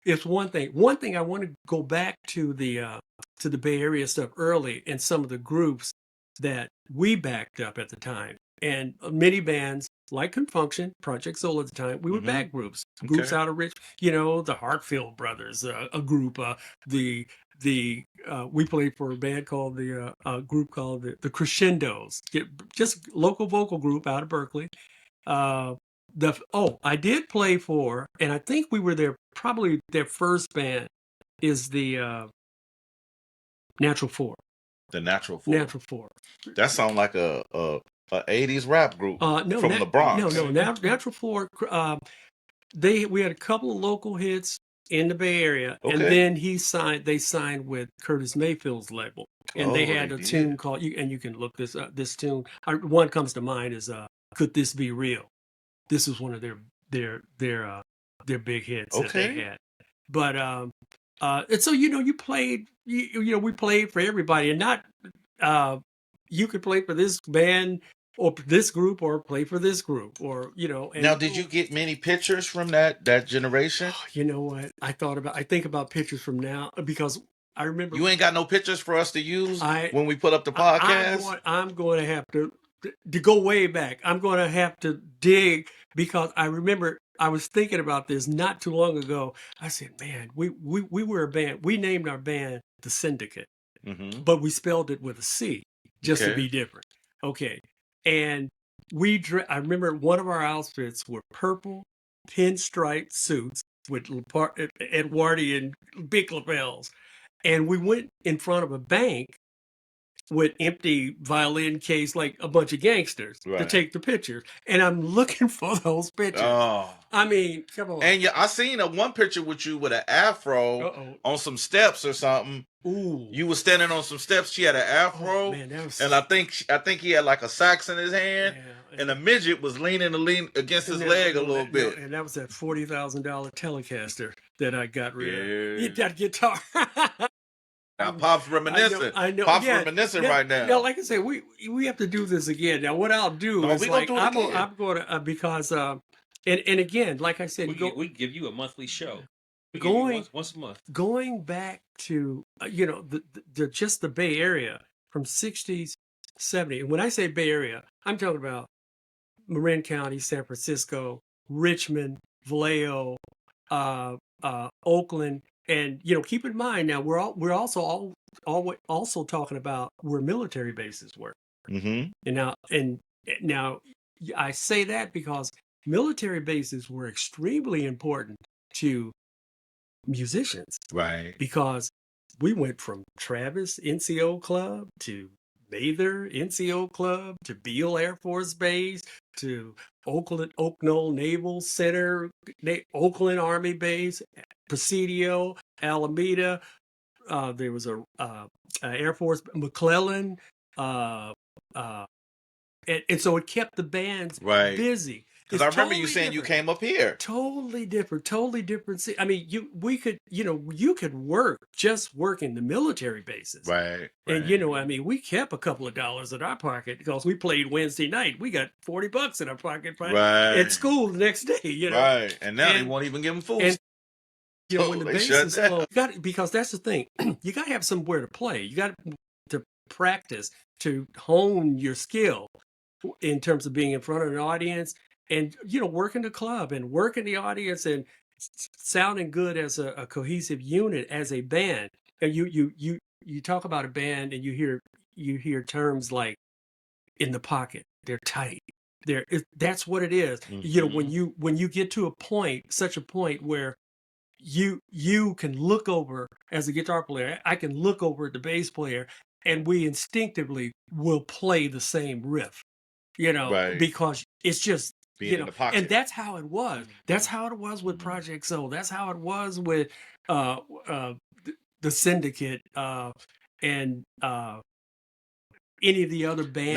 it's one thing. One thing I want to go back to the Bay Area stuff early and some of the groups that we backed up at the time. And many bands like Confunction, Project Soul at the time, we would back groups Okay. out of the Hartfield Brothers, a group, we played for a band called a group called the Crescendos, just local vocal group out of Berkeley. I did play for, and I think we were probably their first band is the Natural Four. The Natural Four. Natural Four. That sounds like a 80s rap group from the Bronx. No, Natural Four. We had a couple of local hits in the Bay Area, and then they signed with Curtis Mayfield's label, and they had a tune called and you can look this up. This tune, one comes to mind is "Could This Be Real?" This was one of their big hits that they had. But and so you played, we played for everybody, and not you could play for this band or this group or play for this group, or and now, did you get many pictures from that generation? You know what? I think about pictures from now, because I remember you ain't got no pictures for us to use when we put up the podcast. I'm going to have to go way back. I'm going to have to dig, because I remember I was thinking about this not too long ago. I said, man, we were a band. We named our band The Syndicate, but we spelled it with a C just to be different. Okay. And I remember one of our outfits were purple pinstripe suits with Edwardian big lapels. And we went in front of a bank with empty violin case, like a bunch of gangsters, to take the pictures. And I'm looking for those pictures. Oh. I mean, come on. And I seen one picture with you with an afro on some steps or something. Ooh. You were standing on some steps. She had an afro. Oh, man, and I think he had like a sax in his hand. Yeah. And the midget was leaning against his leg a little bit. And that was that $40,000 Telecaster that I got rid of. That guitar. Now, Pop's reminiscing. I know. Pop's reminiscing right now. Now, like I said, we have to do this again. Now, what I'll do is I'm going to because and again, like I said, we give you a monthly show. Once a month. Going back to just the Bay Area from 60s, 70s. And when I say Bay Area, I'm talking about Marin County, San Francisco, Richmond, Vallejo, Oakland. And keep in mind now we're also talking about where military bases were. And now I say that because military bases were extremely important to musicians, right? Because we went from Travis NCO Club to Mather NCO Club to Beale Air Force Base to Oakland Oak Knoll Naval Center, Oakland Army Base, Presidio, Alameda. There was a Air Force, McClellan, and so it kept the bands busy. Because I remember you saying you came up here. Totally different. I mean, you could work in the military bases. Right. And, I mean, we kept a couple of dollars in our pocket because we played Wednesday night. We got $40 in our pocket at school the next day, Right. And now they won't even give them food. And, when the bases close, because that's the thing. You got to have somewhere to play. You got to practice to hone your skill in terms of being in front of an audience. And, working the club and working the audience and sounding good as a cohesive unit, as a band. And you talk about a band and you hear terms like in the pocket. They're tight. That's what it is. When you get to such a point where you can look over as a guitar player, I can look over at the bass player, and we instinctively will play the same riff, because it's just. In the pocket. And that's how it was. That's how it was with Project Soul. That's how it was with the Syndicate and any of the other bands.